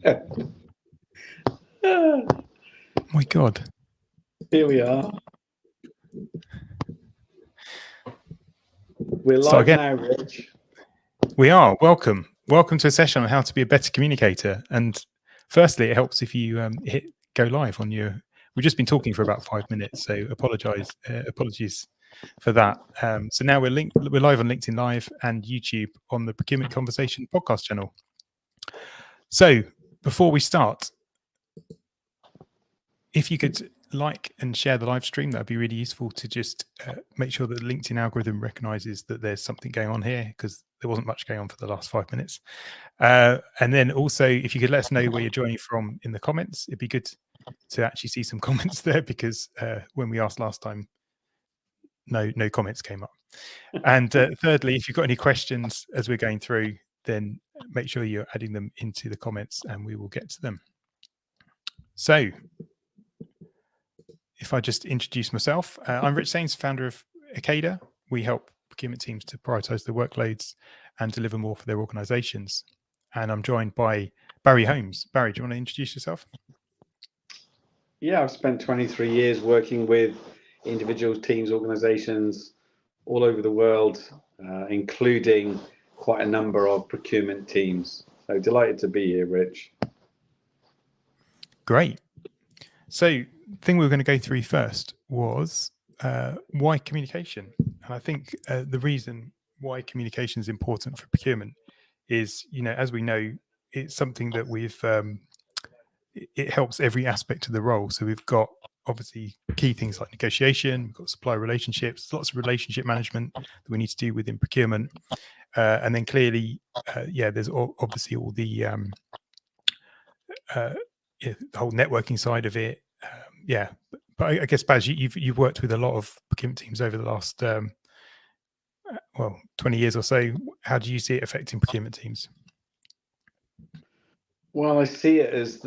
My God. Here we are. We're Start live again. now, Rich. We are. Welcome to a session on how to be a better communicator. And firstly, it helps if you hit go live on your. We've just been talking for about 5 minutes, so apologies for that. So now we're live on LinkedIn Live and YouTube on the Procurement Conversation podcast channel. So before we start, if you could like and share the live stream, that'd be really useful to just make sure that the LinkedIn algorithm recognizes that there's something going on here, because there wasn't much going on for the last 5 minutes. And then also, if you could let us know where you're joining from in the comments, it'd be good to actually see some comments there, because when we asked last time, no comments came up. And thirdly, if you've got any questions as we're going through, then make sure you're adding them into the comments and we will get to them. So if I just introduce myself, I'm Rich Sains, founder of Acada. We help procurement teams to prioritize their workloads and deliver more for their organizations. And I'm joined by Barry Holmes. Barry, do you want to introduce yourself? Yeah, I've spent 23 years working with individuals, teams, organizations all over the world, including quite a number of procurement teams. So delighted to be here, Rich. Great. So the thing we were going to go through first was why communication. And I think the reason why communication is important for procurement is, as we know, it's something that it helps every aspect of the role. So we've got obviously key things like negotiation, we've got supplier relationships, lots of relationship management that we need to do within procurement. And then clearly, there's obviously all the whole networking side of it. But I guess, Baz, you've worked with a lot of procurement teams over the last 20 years or so. How do you see it affecting procurement teams? Well, I see it as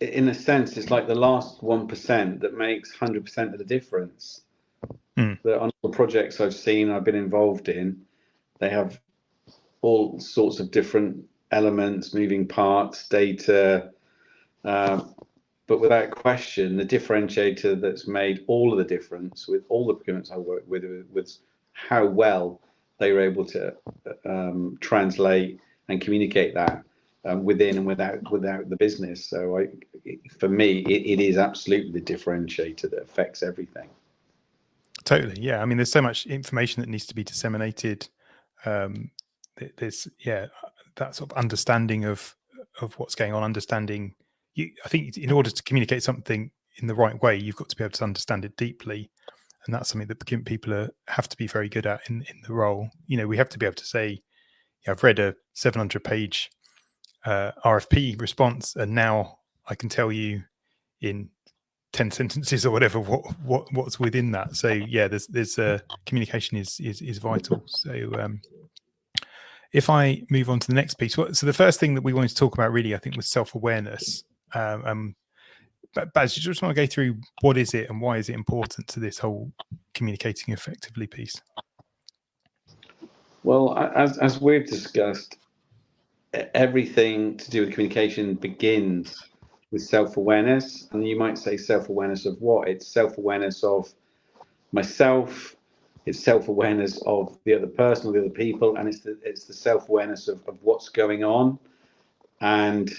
in a sense, it's like the last 1% that makes 100% of the difference. On the projects I've seen, I've been involved in, they have all sorts of different elements, moving parts, data, but without question, the differentiator that's made all of the difference with all the procurements I work with was how well they were able to translate and communicate that within and without the business. So for me, it is absolutely the differentiator that affects everything. Totally, yeah. I mean, there's so much information that needs to be disseminated. There's that sort of understanding of what's going on, understanding. I think in order to communicate something in the right way, you've got to be able to understand it deeply, and that's something that procurement people have to be very good at in the role. We have to be able to say, I've read a 700-page RFP response, and now I can tell you in 10 sentences or whatever what's within that. So there's communication is vital. So if I move on to the next piece, so the first thing that we wanted to talk about really, I think, was self-awareness. But Baz, you just want to go through what is it and why is it important to this whole communicating effectively piece? Well, as we've discussed, everything to do with communication begins with self-awareness, and you might say self-awareness of what? It's self-awareness of myself, it's self-awareness of the other person or the other people, and it's the self-awareness of what's going on. And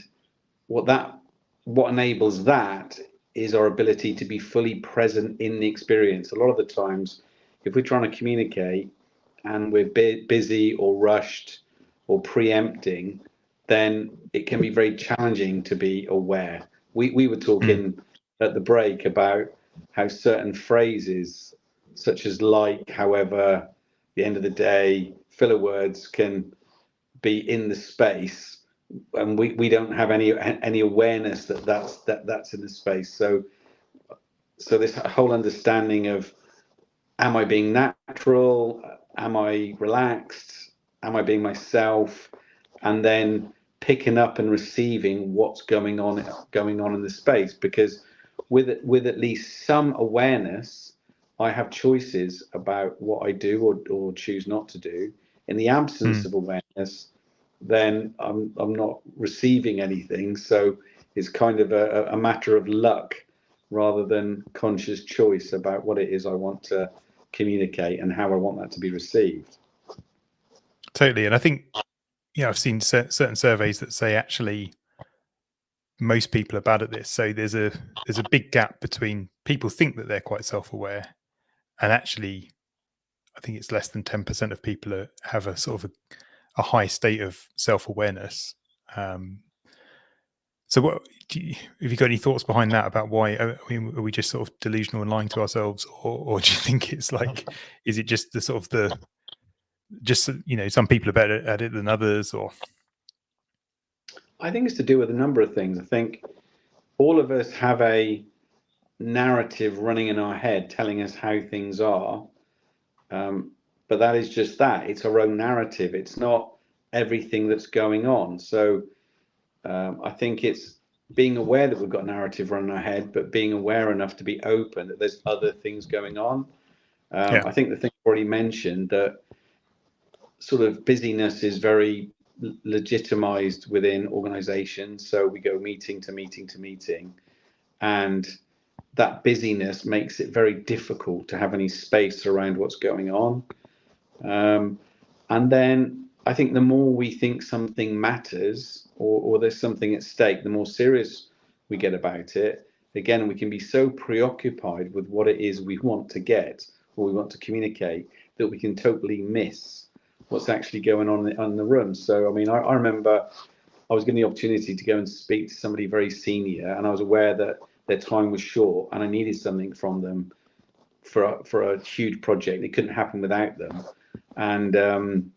what enables that is our ability to be fully present in the experience. A lot of the times, if we're trying to communicate and we're busy or rushed or preempting, then it can be very challenging to be aware. We were talking at the break about how certain phrases, such as like, however, the end of the day, filler words can be in the space, and we don't have any awareness that's in the space. So this whole understanding of, am I being natural? Am I relaxed? Am I being myself? And then picking up and receiving what's going on in the space, because with at least some awareness, I have choices about what I do or choose not to do. In the absence of awareness, then I'm not receiving anything. So it's kind of a matter of luck rather than conscious choice about what it is I want to communicate and how I want that to be received. Totally. And I think, I've seen certain surveys that say actually most people are bad at this. So there's a big gap between people think that they're quite self-aware, and actually I think it's less than 10% of people have a sort of a high state of self-awareness. So what have you got any thoughts behind that about why? I mean, are we just sort of delusional and lying to ourselves, or do you think it's like, is it just the sort of some people are better at it than others? Or I think it's to do with a number of things. I think all of us have a narrative running in our head telling us how things are, but that is just that. It's our own narrative. It's not everything that's going on. So I think it's being aware that we've got a narrative running in our head, but being aware enough to be open that there's other things going on. I think the thing I've already mentioned, that sort of busyness is very legitimized within organizations. So we go meeting to meeting to meeting, and that busyness makes it very difficult to have any space around what's going on. And then I think the more we think something matters, or there's something at stake, the more serious we get about it. Again, we can be so preoccupied with what it is we want to get or we want to communicate that we can totally miss what's actually going on in the room. So, I mean, I remember I was given the opportunity to go and speak to somebody very senior, and I was aware that their time was short and I needed something from them for a huge project. It couldn't happen without them. And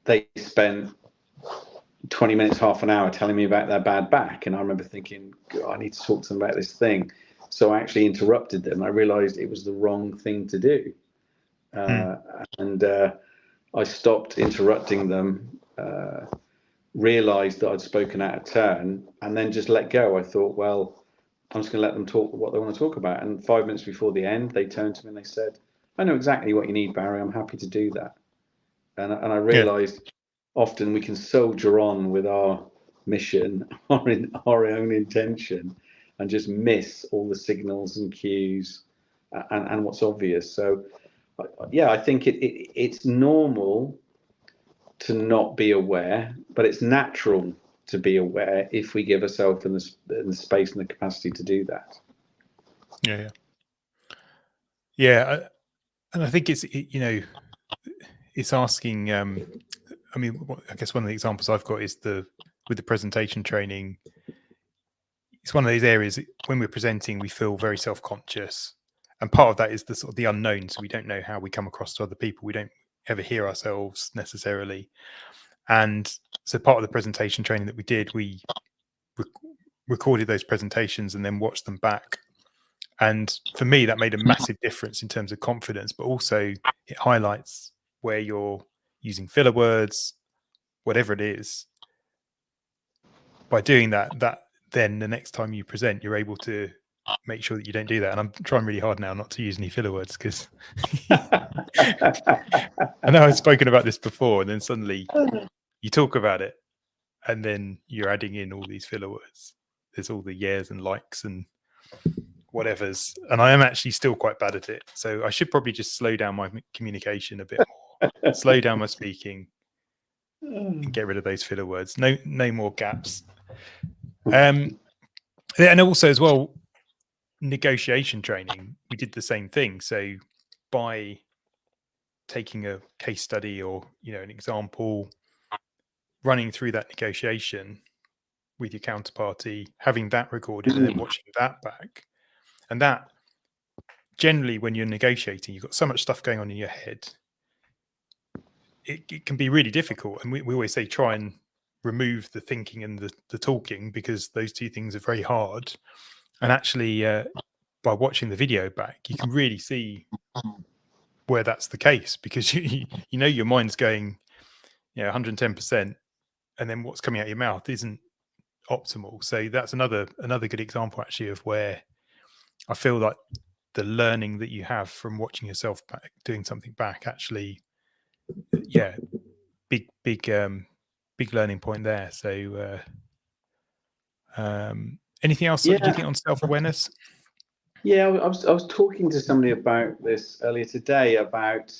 they spent 20 minutes, half an hour telling me about their bad back. And I remember thinking, I need to talk to them about this thing. So I actually interrupted them. I realized it was the wrong thing to do. And I stopped interrupting them, realized that I'd spoken out of turn, and then just let go. I thought, well, I'm just going to let them talk what they want to talk about. And 5 minutes before the end, they turned to me and they said, I know exactly what you need, Barry. I'm happy to do that. And I realized often we can soldier on with our mission, our own intention, and just miss all the signals and cues and what's obvious. So, yeah, I think it's normal to not be aware, but it's natural to be aware if we give ourselves in the space and the capacity to do that. Yeah. And I think it's asking. I mean, I guess one of the examples I've got is with the presentation training. It's one of those areas when we're presenting, we feel very self-conscious, and part of that is the sort of the unknown. So we don't know how we come across to other people. We don't ever hear ourselves necessarily, and so part of the presentation training that we did, we recorded those presentations and then watched them back. And for me, that made a massive difference in terms of confidence, but also it highlights where you're using filler words, whatever it is. By doing that, then the next time you present, you're able to make sure that you don't do that. And I'm trying really hard now not to use any filler words, because I know I've spoken about this before, and then suddenly you talk about it and then you're adding in all these filler words. There's all the yeahs and likes and whatevers, and I am actually still quite bad at it. So I should probably just slow down my communication a bit more, slow down my speaking, and get rid of those filler words. No more gaps. And also as well, negotiation training, we did the same thing. So by taking a case study or an example, running through that negotiation with your counterparty, having that recorded, and then watching that back. And that generally, when you're negotiating, you've got so much stuff going on in your head, it can be really difficult. And we always say try and remove the thinking and the talking, because those two things are very hard. And actually, by watching the video back, you can really see where that's the case, because your mind's going 110%, and then what's coming out of your mouth isn't optimal. So that's another good example actually of where I feel like the learning that you have from watching yourself back, doing something back, actually, big big learning point there. So anything else do you think on self-awareness? Yeah, I was talking to somebody about this earlier today, about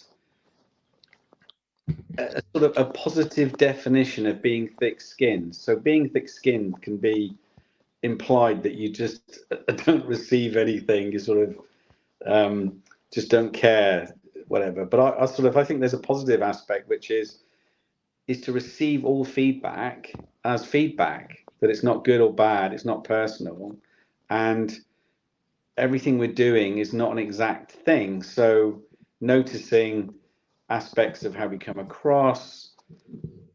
a sort of a positive definition of being thick-skinned. So being thick-skinned can be implied that you just don't receive anything, you sort of just don't care, whatever. But I think there's a positive aspect, which is to receive all feedback as feedback, that it's not good or bad, it's not personal, and everything we're doing is not an exact thing. So noticing aspects of how we come across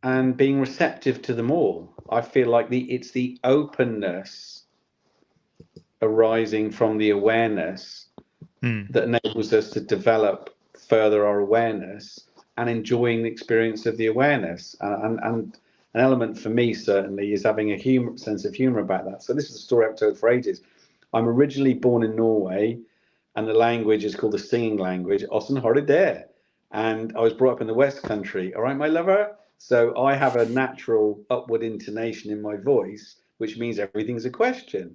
and being receptive to them all. I feel like it's the openness arising from the awareness that enables us to develop further our awareness and enjoying the experience of the awareness. And an element for me certainly is having a sense of humor about that. So this is a story I've told for ages. I'm originally born in Norway, and the language is called the singing language, Åssen har du det? And I was brought up in the West Country. All right, my lover. So I have a natural upward intonation in my voice, which means everything's a question.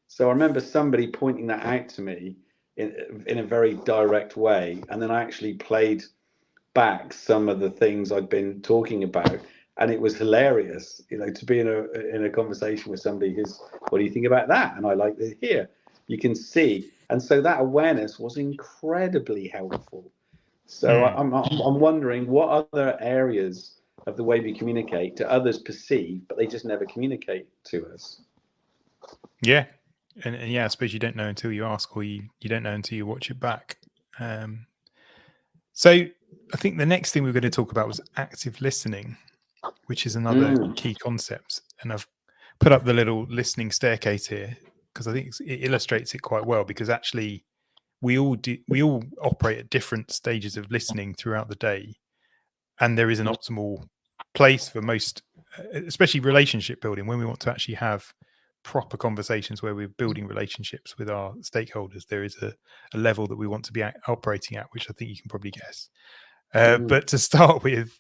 So I remember somebody pointing that out to me in a very direct way, and then I actually played back some of the things I'd been talking about, and it was hilarious, to be in a conversation with somebody who's, what do you think about that? And I like to hear, you can see, and so that awareness was incredibly helpful. So I'm wondering what other areas of the way we communicate do others perceive, but they just never communicate to us. Yeah. And yeah, I suppose you don't know until you ask, or you don't know until you watch it back. So I think the next thing we're going to talk about was active listening, which is another key concept. And I've put up the little listening staircase here because I think it illustrates it quite well, because actually we all operate at different stages of listening throughout the day. And there is an optimal place for most, especially relationship building, when we want to actually have proper conversations where we're building relationships with our stakeholders. There is a level that we want to be operating at, which I think you can probably guess. But to start with,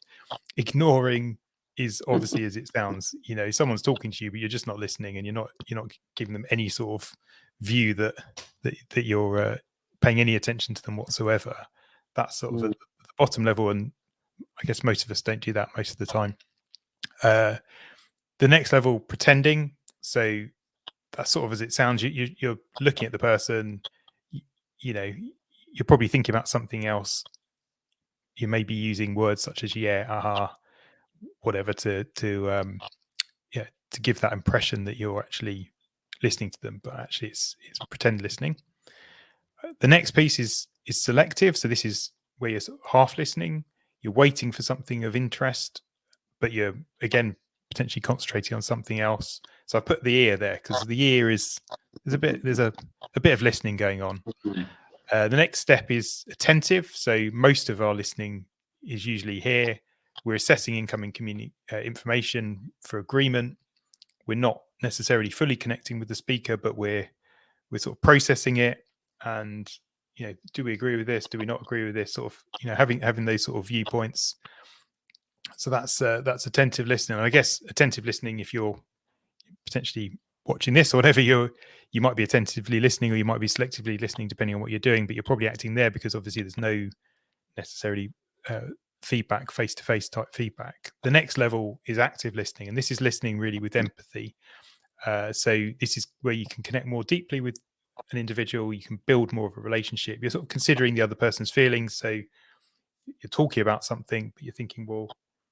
ignoring is obviously as it sounds. Someone's talking to you, but you're just not listening, and you're not giving them any sort of view that you're paying any attention to them whatsoever. That's sort of the bottom level, and I guess most of us don't do that most of the time. The next level, pretending. So that's sort of as it sounds. You're looking at the person. You're probably thinking about something else. You may be using words such as yeah, aha, whatever to give that impression that you're actually listening to them, but actually it's pretend listening. The next piece is selective. So this is where you're sort of half listening. You're waiting for something of interest, but you're again potentially concentrating on something else. So I've put the ear there because the ear there's a bit of listening going on. The next step is attentive. So most of our listening is usually here. We're assessing incoming information for agreement. We're not necessarily fully connecting with the speaker, but we're sort of processing it. And do we agree with this? Do we not agree with this? Sort of having those sort of viewpoints. So that's attentive listening. And I guess attentive listening, if you're potentially watching this or whatever, you might be attentively listening, or you might be selectively listening, depending on what you're doing, but you're probably acting there because obviously there's no necessarily feedback, face-to-face type feedback. The next level is active listening, and this is listening really with empathy. So this is where you can connect more deeply with an individual. You can build more of a relationship. You're sort of considering the other person's feelings. So you're talking about something, but you're thinking, well,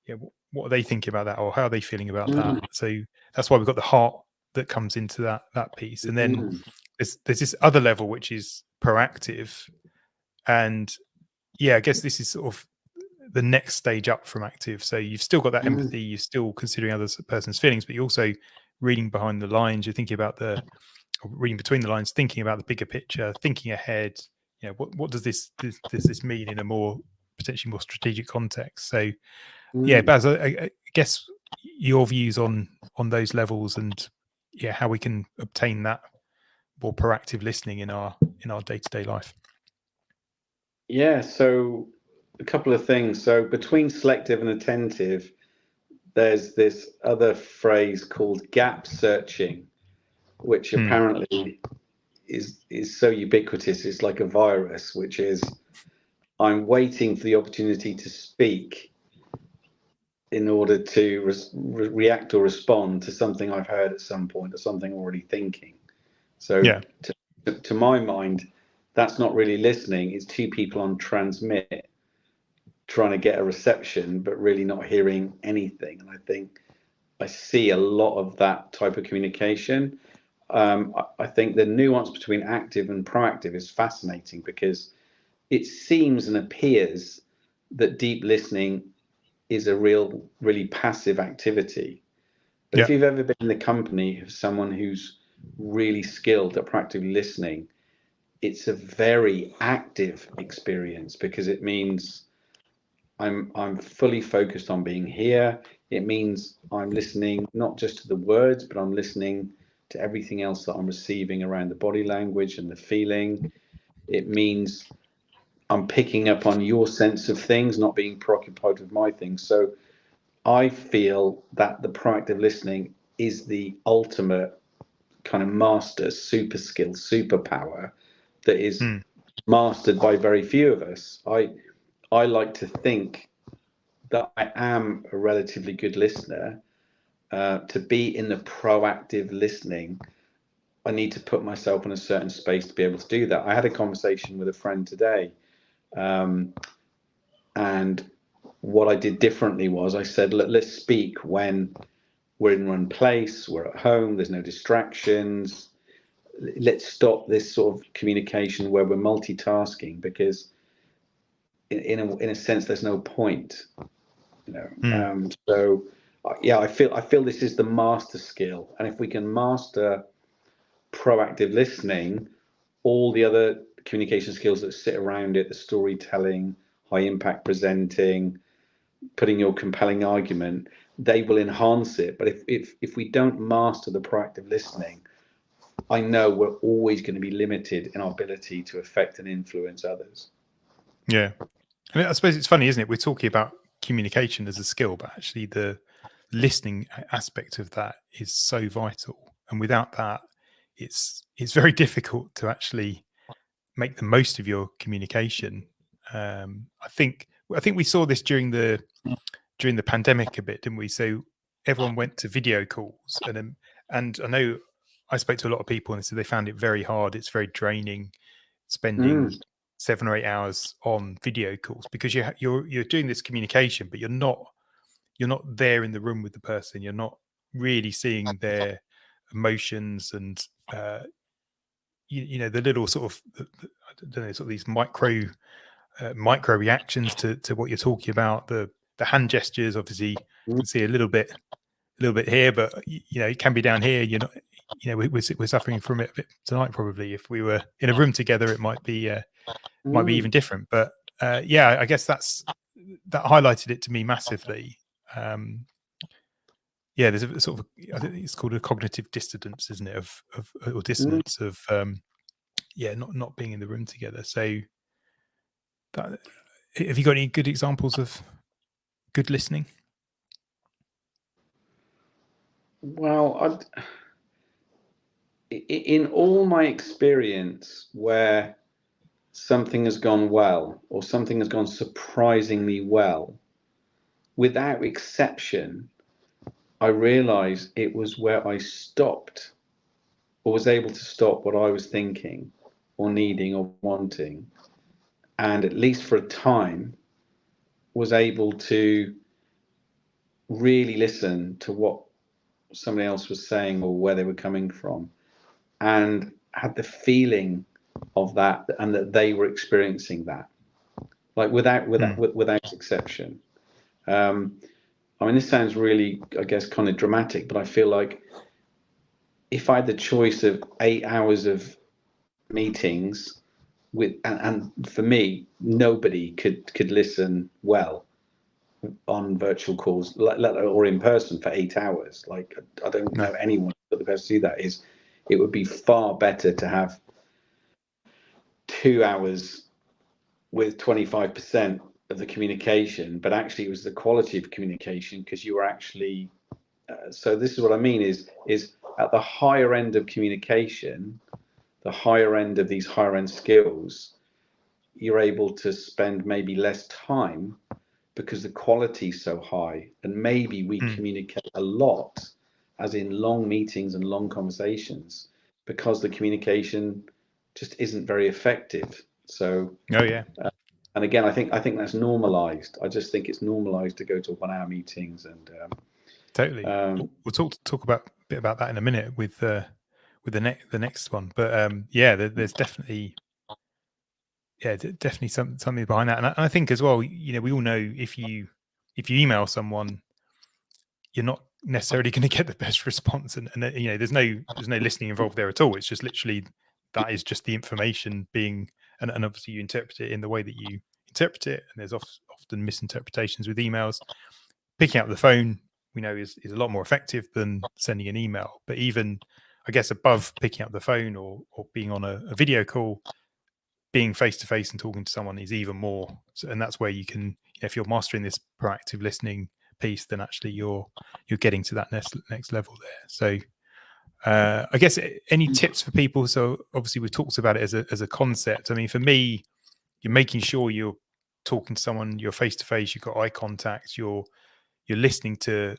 yeah, what are they thinking about that, or how are they feeling about that? So that's why we've got the heart that comes into that piece. And then there's this other level, which is proactive. And yeah, I guess this is sort of the next stage up from active. So you've still got that empathy, you're still considering other person's feelings, but you're also reading behind the lines. You're thinking about reading between the lines, thinking about the bigger picture, thinking ahead. What does this mean in a more potentially more strategic context? So yeah, Baz, I guess your views on those levels, and how we can obtain that more proactive listening in our day-to-day life. Yeah, so a couple of things. So between selective and attentive, there's this other phrase called gap searching, which apparently is so ubiquitous. It's like a virus, which is I'm waiting for the opportunity to speak in order to react or respond to something I've heard at some point or something already thinking. So to my mind, that's not really listening. It's two people on transmit trying to get a reception, but really not hearing anything. And I think I see a lot of that type of communication. I think the nuance between active and proactive is fascinating because it seems and appears that deep listening is a really passive activity. But if you've ever been in the company of someone who's really skilled at proactively listening, it's a very active experience because it means I'm fully focused on being here. It means I'm listening not just to the words, but I'm listening to everything else that I'm receiving around the body language and the feeling. It means I'm picking up on your sense of things, not being preoccupied with my things. So I feel that the proactive listening is the ultimate kind of master super skill, superpower that is mastered by very few of us. I like to think that I am a relatively good listener. To be in the proactive listening, I need to put myself in a certain space to be able to do that. I had a conversation with a friend today, and what I did differently was I said, let's speak when we're in one place, we're at home, there's no distractions. Let's stop this sort of communication where we're multitasking because in a sense there's no point, you know. So yeah, I feel this is the master skill, and if we can master proactive listening, all the other communication skills that sit around it, the storytelling, high impact presenting, putting your compelling argument, they will enhance it. But if we don't master the proactive listening, I know we're always going to be limited in our ability to affect and influence others. Yeah. I mean, I suppose it's funny, isn't it? We're talking about communication as a skill, but actually the listening aspect of that is so vital. And without that, it's very difficult to actually make the most of your communication. I think we saw this during the pandemic a bit, didn't we? So everyone went to video calls, and I know I spoke to a lot of people and they said they found it very hard. It's very draining spending 7 or 8 hours on video calls because you're doing this communication, but you're not there in the room with the person. You're not really seeing their emotions and you know, the little sort of I don't know, sort of these micro reactions to what you're talking about. The hand gestures, obviously, you can see a little bit here, but you know, it can be down here. You're not, you know, we're suffering from it a bit tonight. Probably, if we were in a room together, it might be even different. But yeah, I guess that highlighted it to me massively. Yeah, there's a sort of, I think it's called a cognitive dissonance, isn't it? Or dissonance of yeah, not being in the room together. So, have you got any good examples of good listening? Well, in all my experience where something has gone well or something has gone surprisingly well, without exception, I realized it was where I stopped or was able to stop what I was thinking or needing or wanting, and at least for a time was able to really listen to what somebody else was saying or where they were coming from, and had the feeling of that and that they were experiencing that, like without exception. I mean, this sounds really, I guess, kind of dramatic, but I feel like if I had the choice of 8 hours of meetings with, and for me, nobody could listen well on virtual calls or in person for 8 hours. Like, I don't know anyone that the best to do that. Is it would be far better to have 2 hours with 25% the communication, but actually it was the quality of communication, because you were actually so this is what I mean is at the higher end of communication, the higher end of these higher end skills, you're able to spend maybe less time because the quality is so high, and maybe we communicate a lot, as in long meetings and long conversations, because the communication just isn't very effective. So Oh yeah. and again, I think that's normalized. I just think it's normalized to go to 1 hour meetings, and Totally. We'll talk about a bit about that in a minute with the next one. But yeah, there's definitely definitely something behind that. And I think as well, we all know if you email someone, you're not necessarily going to get the best response, and there's no listening involved there at all. It's just literally that is just the information being, and obviously you interpret it in the way that you interpret it, and there's often misinterpretations with emails. Picking up the phone, we know is a lot more effective than sending an email. But even, I guess, above picking up the phone or being on a video call, being face to face and talking to someone is even more. And that's where you can, if you're mastering this proactive listening piece, then actually you're getting to that next level there. So I guess any tips for people? So obviously we've talked about it as a concept. I mean, for me, you're making sure you're talking to someone, you're face to face, you've got eye contact, you're listening to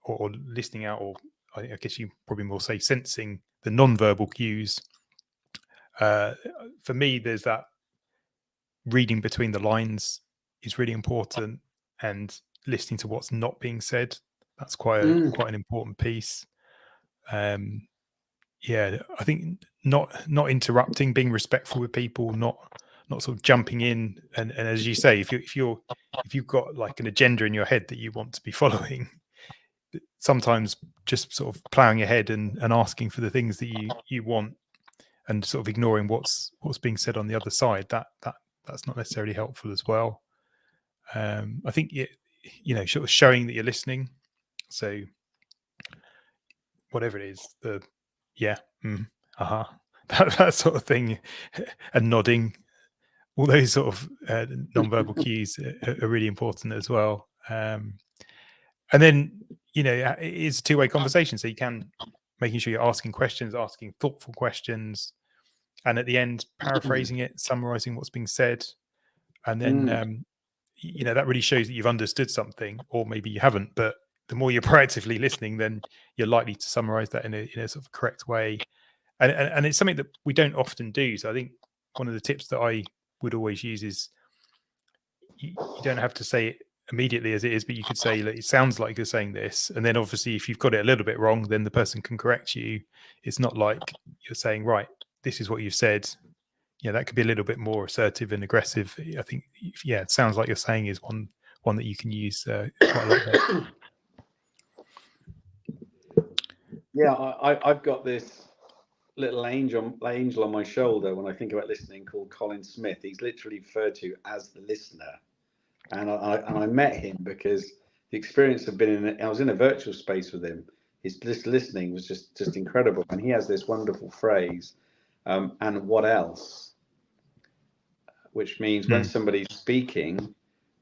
or listening out, or I guess you probably more say sensing the non-verbal cues. For me, there's that reading between the lines is really important, and listening to what's not being said. That's quite an important piece. Yeah, I think not interrupting, being respectful with people, not sort of jumping in, and as you say, if you've got like an agenda in your head that you want to be following, sometimes just sort of plowing ahead and asking for the things that you want, and sort of ignoring what's being said on the other side, that's not necessarily helpful as well. I think sort of showing that you're listening. So whatever it is, that sort of thing, and nodding, all those sort of non-verbal cues are really important as well. And then it is a two-way conversation, so you can making sure you're asking questions, asking thoughtful questions, and at the end paraphrasing it, summarizing what's being said, and then that really shows that you've understood something, or maybe you haven't. But the more you're proactively listening, then you're likely to summarize that in a sort of correct way. And it's something that we don't often do. So I think one of the tips that I would always use is you don't have to say it immediately as it is, but you could say, it sounds like you're saying this. And then obviously if you've got it a little bit wrong, then the person can correct you. It's not like you're saying, right, this is what you've said. That could be a little bit more assertive and aggressive. I think, it sounds like you're saying is one that you can use quite a lot there. Yeah, I've got this little angel on my shoulder when I think about listening, called Colin Smith. He's literally referred to as the listener, and I met him because the experience of I was in a virtual space with him. His listening was just incredible, and he has this wonderful phrase, and what else? Which means when somebody's speaking,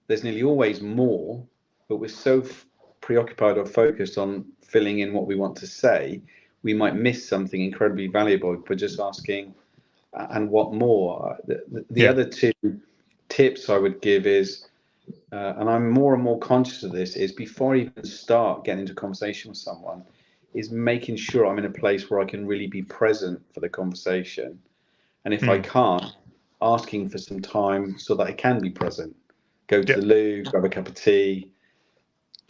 there's nearly always more, but we're so preoccupied or focused on filling in what we want to say, we might miss something incredibly valuable for just asking, and what more? The other two tips I would give is, and I'm more and more conscious of this, is before I even start getting into a conversation with someone, is making sure I'm in a place where I can really be present for the conversation. And if I can't, asking for some time so that I can be present. Go to the loo, grab a cup of tea,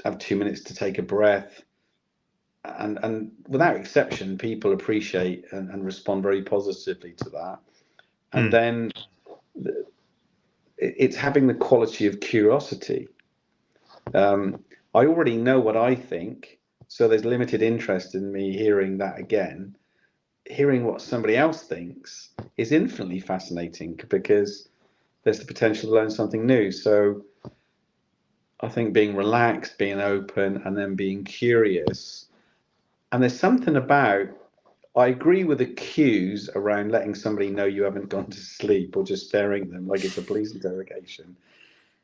have 2 minutes to take a breath. And without exception, people appreciate and respond very positively to that. And then it's having the quality of curiosity. I already know what I think, so there's limited interest in me hearing that again. Hearing what somebody else thinks is infinitely fascinating, because there's the potential to learn something new. So I think being relaxed, being open, and then being curious. And there's something about, I agree with the cues around letting somebody know you haven't gone to sleep, or just staring at them like it's a police interrogation.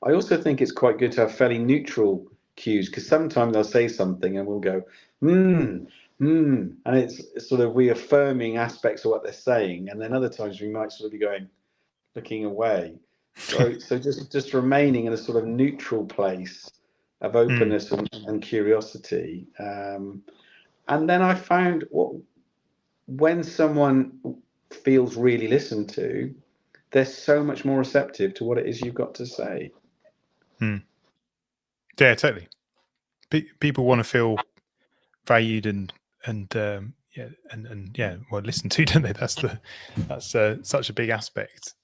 I also think it's quite good to have fairly neutral cues, because sometimes they'll say something and we'll go, and it's sort of reaffirming aspects of what they're saying, and then other times we might sort of be going, looking away. So just remaining in a sort of neutral place of openness and curiosity. And then I found when someone feels really listened to, they're so much more receptive to what it is you've got to say. Yeah, totally. People want to feel valued and well listened to, don't they? That's such a big aspect.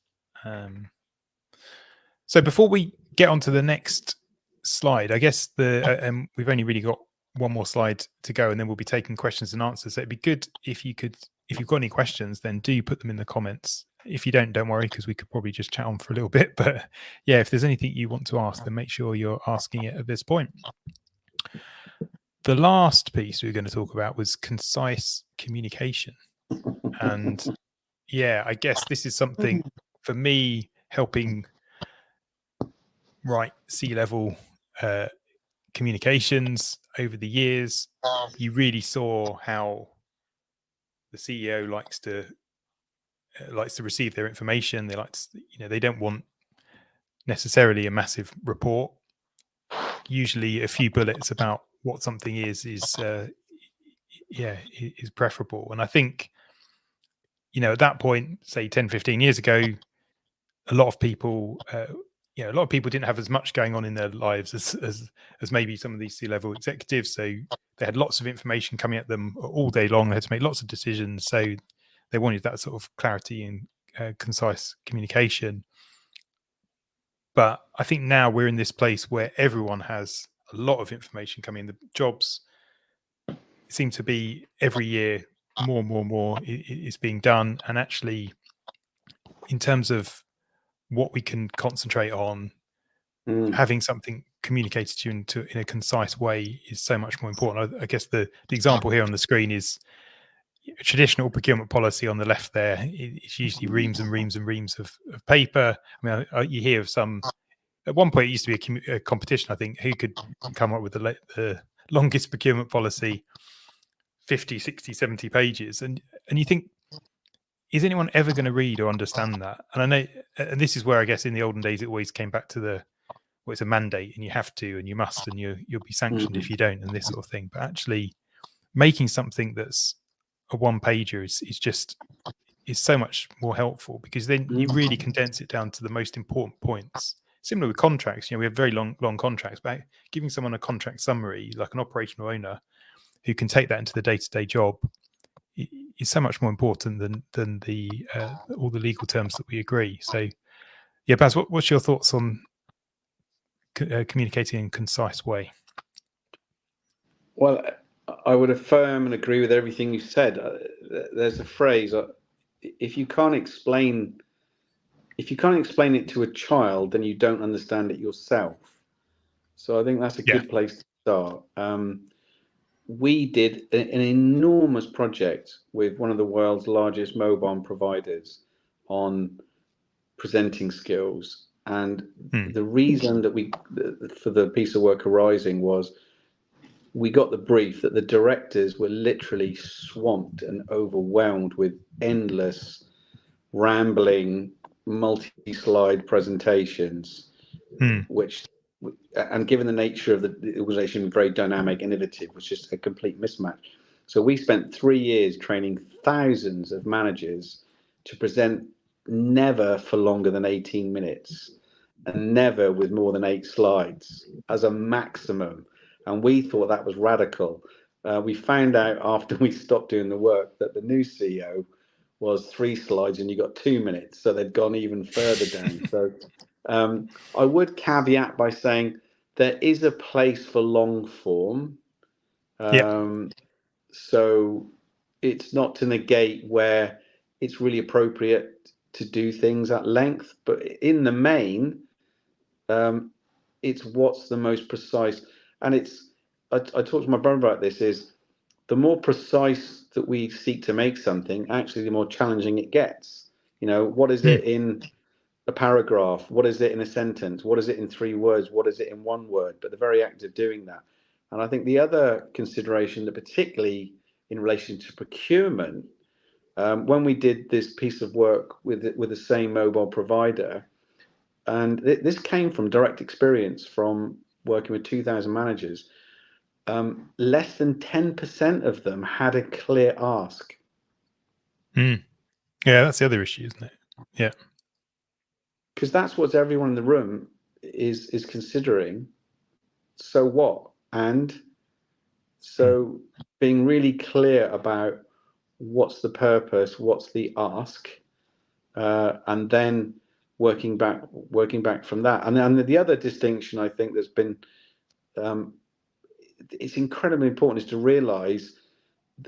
So before we get on to the next slide, I guess we've only really got one more slide to go, and then we'll be taking questions and answers. So it'd be good if you've got any questions, then do put them in the comments. If you don't worry, because we could probably just chat on for a little bit. But yeah, if there's anything you want to ask, then make sure you're asking it at this point. The last piece we were going to talk about was concise communication. And yeah, I guess this is something for me helping write C-level communications over the years. You really saw how the CEO likes to receive their information. They like to, they don't want necessarily a massive report. Usually a few bullets about what something is preferable. And I think, at that point, say 10, 15 years ago, a lot of people didn't have as much going on in their lives as maybe some of these C-level executives. So they had lots of information coming at them all day long. They had to make lots of decisions. So they wanted that sort of clarity and concise communication. But I think now we're in this place where everyone has a lot of information coming in. The jobs seem to be every year more and more is being done. And actually, in terms of what we can concentrate on, having something communicated to you in a concise way is so much more important. I guess the example here on the screen is a traditional procurement policy on the left there. It's usually reams and reams and reams of paper. I mean, you hear of some, at one point it used to be a competition, I think, who could come up with the longest procurement policy, 50, 60, 70 pages. And you think, is anyone ever going to read or understand that? And I know, and this is where I guess in the olden days, it always came back to it's a mandate and you have to, and you must, and you'll be sanctioned if you don't, and this sort of thing. But actually making something that's a one pager is so much more helpful, because then you really condense it down to the most important points. Similar with contracts, we have very long contracts, but giving someone a contract summary, like an operational owner who can take that into the day-to-day job, is so much more important than the all the legal terms that we agree. So yeah, Baz, what's your thoughts on communicating in a concise way? Well, I would affirm and agree with everything you said. There's a phrase: if you can't explain it to a child, then you don't understand it yourself. So I think that's a good place to start. We did an enormous project with one of the world's largest mobile providers on presenting skills, and the reason that for the piece of work arising was we got the brief that the directors were literally swamped and overwhelmed with endless rambling multi-slide presentations, which, and given the nature of the organization, very dynamic, innovative, was just a complete mismatch. So we spent 3 years training thousands of managers to present never for longer than 18 minutes and never with more than 8 slides as a maximum. And we thought that was radical. We found out after we stopped doing the work that the new CEO was 3 slides and you got 2 minutes. So they'd gone even further down. So I would caveat by saying there is a place for long form. So it's not to negate where it's really appropriate to do things at length, but in the main, it's what's the most precise. And I talked to my brother about this, is the more precise that we seek to make something, actually the more challenging it gets. What is it in a paragraph? What is it in a sentence? What is it in 3 words? What is it in 1 word? But the very act of doing that. And I think the other consideration that particularly in relation to procurement, when we did this piece of work with the same mobile provider, and this came from direct experience from working with 2,000 managers, less than 10% of them had a clear ask. Yeah, that's the other issue, isn't it? Yeah. Because that's what everyone in the room is considering. So what? And so being really clear about what's the purpose, what's the ask, and then working back from that. And the other distinction I think there's been, it's incredibly important, is to realize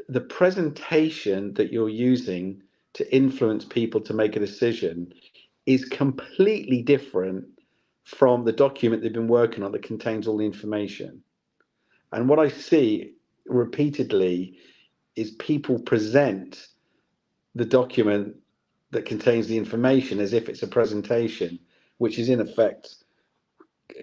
the presentation that you're using to influence people to make a decision is completely different from the document they've been working on that contains all the information. And what I see repeatedly is people present the document that contains the information as if it's a presentation, which is in effect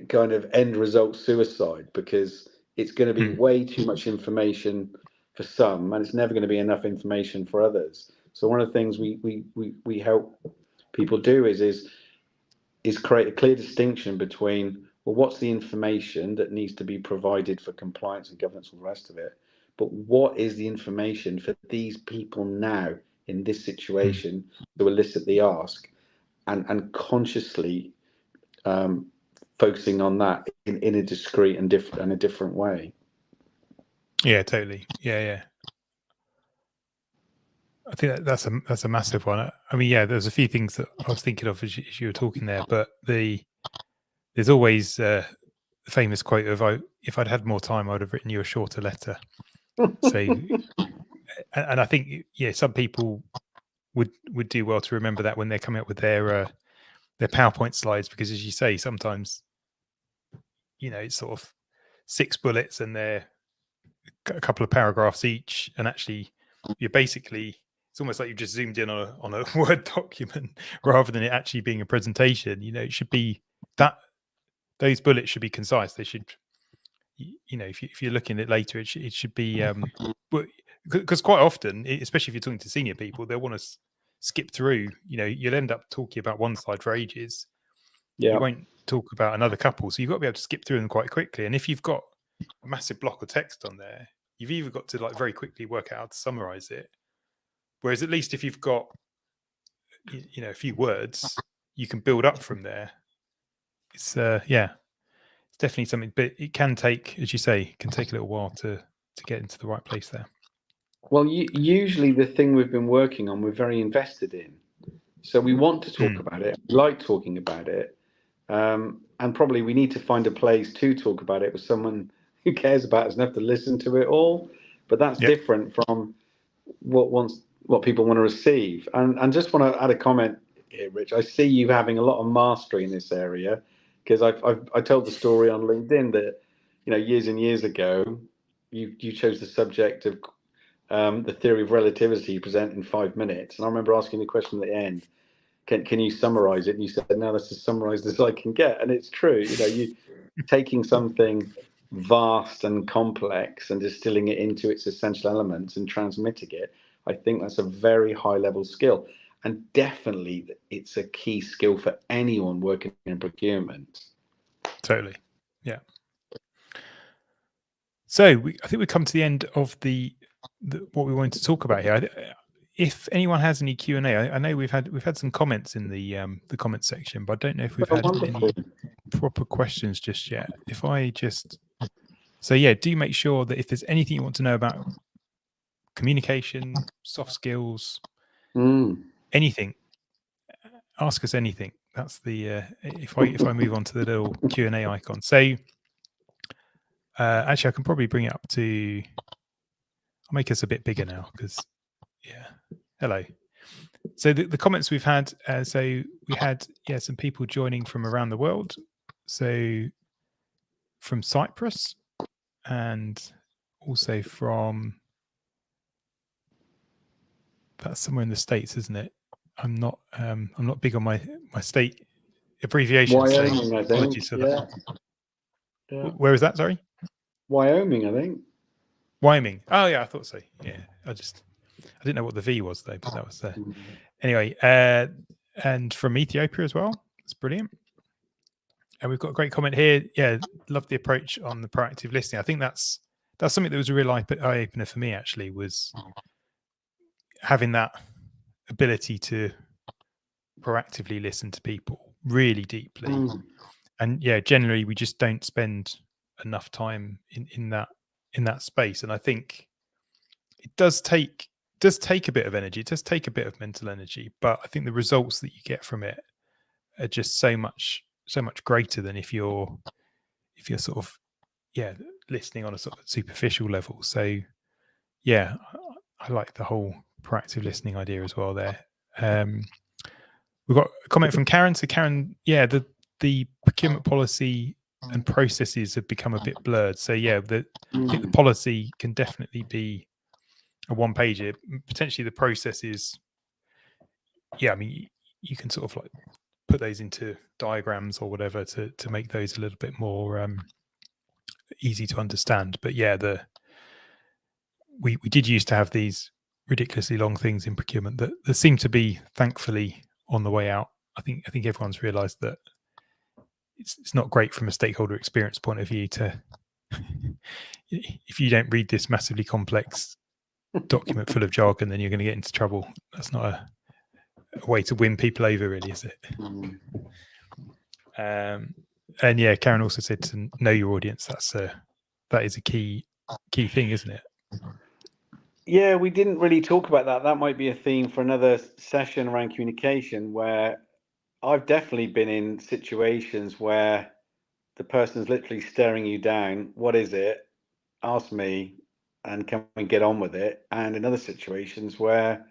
kind of end result suicide, because it's going to be way too much information for some, and it's never going to be enough information for others. So one of the things we help people do is create a clear distinction between, well, what's the information that needs to be provided for compliance and governance and the rest of it, but what is the information for these people now in this situation to elicit the ask, and consciously focusing on that in a discrete and a different way. Yeah, totally. Yeah. I think that's a massive one. I mean, yeah, there's a few things that I was thinking of as you were talking there, but there's always the famous quote of, if I'd had more time, I'd have written you a shorter letter. So, and I think, yeah, some people would do well to remember that when they're coming up with their PowerPoint slides, because as you say, sometimes, it's sort of 6 bullets and they're a couple of paragraphs each, and actually you're basically, it's almost like you've just zoomed in on a Word document rather than it actually being a presentation. It should be that those bullets should be concise. They should, if you're looking at it later, it should be, because quite often, especially if you're talking to senior people, they'll want to skip through. You'll end up talking about one slide for ages. Yeah. You won't talk about another couple, so you've got to be able to skip through them quite quickly. And if you've got a massive block of text on there, you've either got to very quickly work out how to summarize it. Whereas at least if you've got, a few words, you can build up from there. It's it's definitely something, but it can take, as you say, it can take a little while to get into the right place there. Well, usually the thing we've been working on, we're very invested in. So we want to talk about it, we like talking about it. And probably we need to find a place to talk about it with someone who cares about us enough to listen to it all. But that's different from what people want to receive. And just want to add a comment here, Rich. I see you having a lot of mastery in this area, because I told the story on LinkedIn that, years and years ago, you chose the subject of the theory of relativity present in 5 minutes. And I remember asking the question at the end, can you summarize it? And you said, no, that's as summarized as I can get. And it's true. You taking something vast and complex and distilling it into its essential elements and transmitting it, I think that's a very high level skill. And definitely it's a key skill for anyone working in procurement. Totally. Yeah. So I think we've come to the end of the what we wanted to talk about here. If anyone has any Q&A, I know we've had some comments in the comments section, but I don't know if we've had any proper questions just yet. If I just, so yeah, do make sure that if there's anything you want to know about communication, soft skills, anything, ask us anything. That's the if I move on to the little Q&A icon. So actually, I can probably bring it up to. I'll make us a bit bigger now because, yeah. Hello. So the comments we've had, so we had, some people joining from around the world. So from Cyprus and also from, that's somewhere in the States, isn't it? I'm not big on my state abbreviation. Wyoming, so I think. apologies for that. Yeah. Where is that? Sorry, Wyoming, I think. Wyoming. Oh yeah, I thought so. Yeah, I didn't know what the V was though, but that was anyway. And from Ethiopia as well. It's brilliant. And we've got a great comment here. Yeah, love the approach on the proactive listening. I think that's something that was a real eye opener for me. Actually, was having that ability to proactively listen to people really deeply. And yeah, generally we just don't spend enough time in that space. And I think it does take a bit of energy. It does take a bit of mental energy, but I think the results that you get from it are just so much greater than if you're sort of listening on a sort of superficial level. So yeah, I like the whole proactive listening idea as well there. We've got a comment from Karen. So Karen, yeah, the procurement policy and processes have become a bit blurred. So yeah, I think the policy can definitely be a one-pager. Potentially the processes, yeah, I mean, you can sort of like put those into diagrams or whatever to make those a little bit more easy to understand. But yeah, we did used to have these ridiculously long things in procurement that seem to be thankfully on the way out. I think everyone's realised that it's not great from a stakeholder experience point of view to if you don't read this massively complex document full of jargon, then you're going to get into trouble. That's not a way to win people over, really, is it? And yeah, Karen also said to know your audience. That is a key thing, isn't it? Yeah, we didn't really talk about that. That might be a theme for another session around communication, where I've definitely been in situations where the person's literally staring you down. What is it? Ask me, and can we get on with it? And in other situations where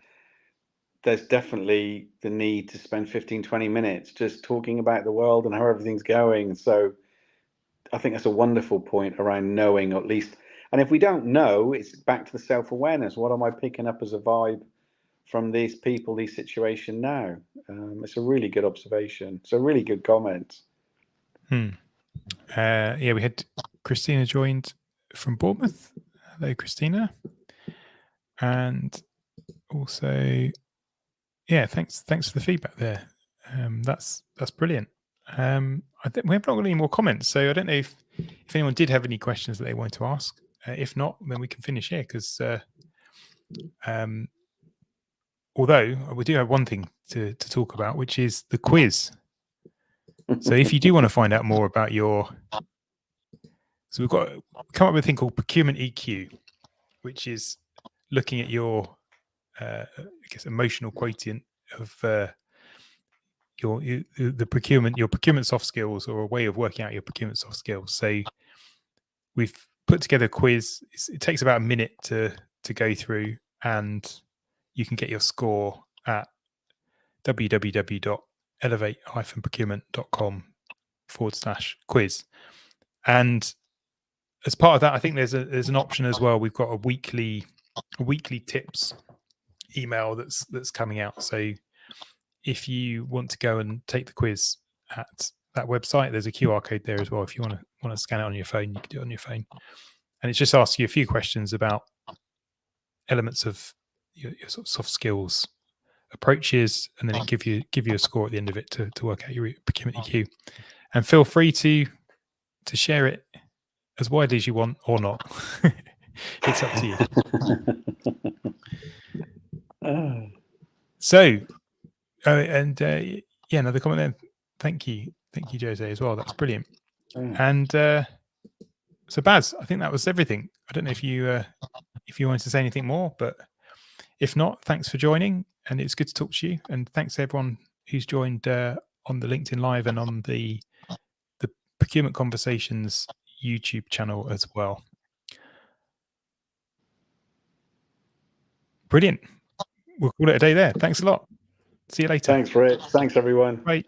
there's definitely the need to spend 15-20 minutes just talking about the world and how everything's going. So I think that's a wonderful point around knowing, at least. And if we don't know, it's back to the self-awareness. What am I picking up as a vibe from these people, these situations now? It's a really good observation. It's a really good comment. Yeah, we had Christina joined from Bournemouth. Hello, Christina. And also, yeah, thanks for the feedback there. That's brilliant. I think we haven't got any more comments, so I don't know if anyone did have any questions that they wanted to ask. If not, then we can finish here because although we do have one thing to talk about, which is the quiz. So if you do want to find out more about so we've come up with a thing called Procurement EQ, which is looking at your I guess emotional quotient of your procurement soft skills, or a way of working out your procurement soft skills. So we've put together a quiz. It takes about a minute to go through, and you can get your score at www.elevate-procurement.com/quiz. And as part of that, I think there's an option as well. We've got a weekly tips email that's coming out. So if you want to go and take the quiz at that website, there's a QR code there as well. If you want to scan it on your phone, you can do it on your phone. And it just asks you a few questions about elements of your sort of soft skills approaches, and then it give you a score at the end of it to work out your procurement EQ. And feel free to share it as widely as you want or not. It's up to you. So, yeah, another comment there. Thank you, Jose, as well. That's brilliant. And so, Baz, I think that was everything. I don't know if you wanted to say anything more, but if not, thanks for joining, and it's good to talk to you. And thanks to everyone who's joined on the LinkedIn Live and on the Procurement Conversations YouTube channel as well. Brilliant. We'll call it a day there. Thanks a lot. See you later. Thanks, Rich. Thanks, everyone. Bye.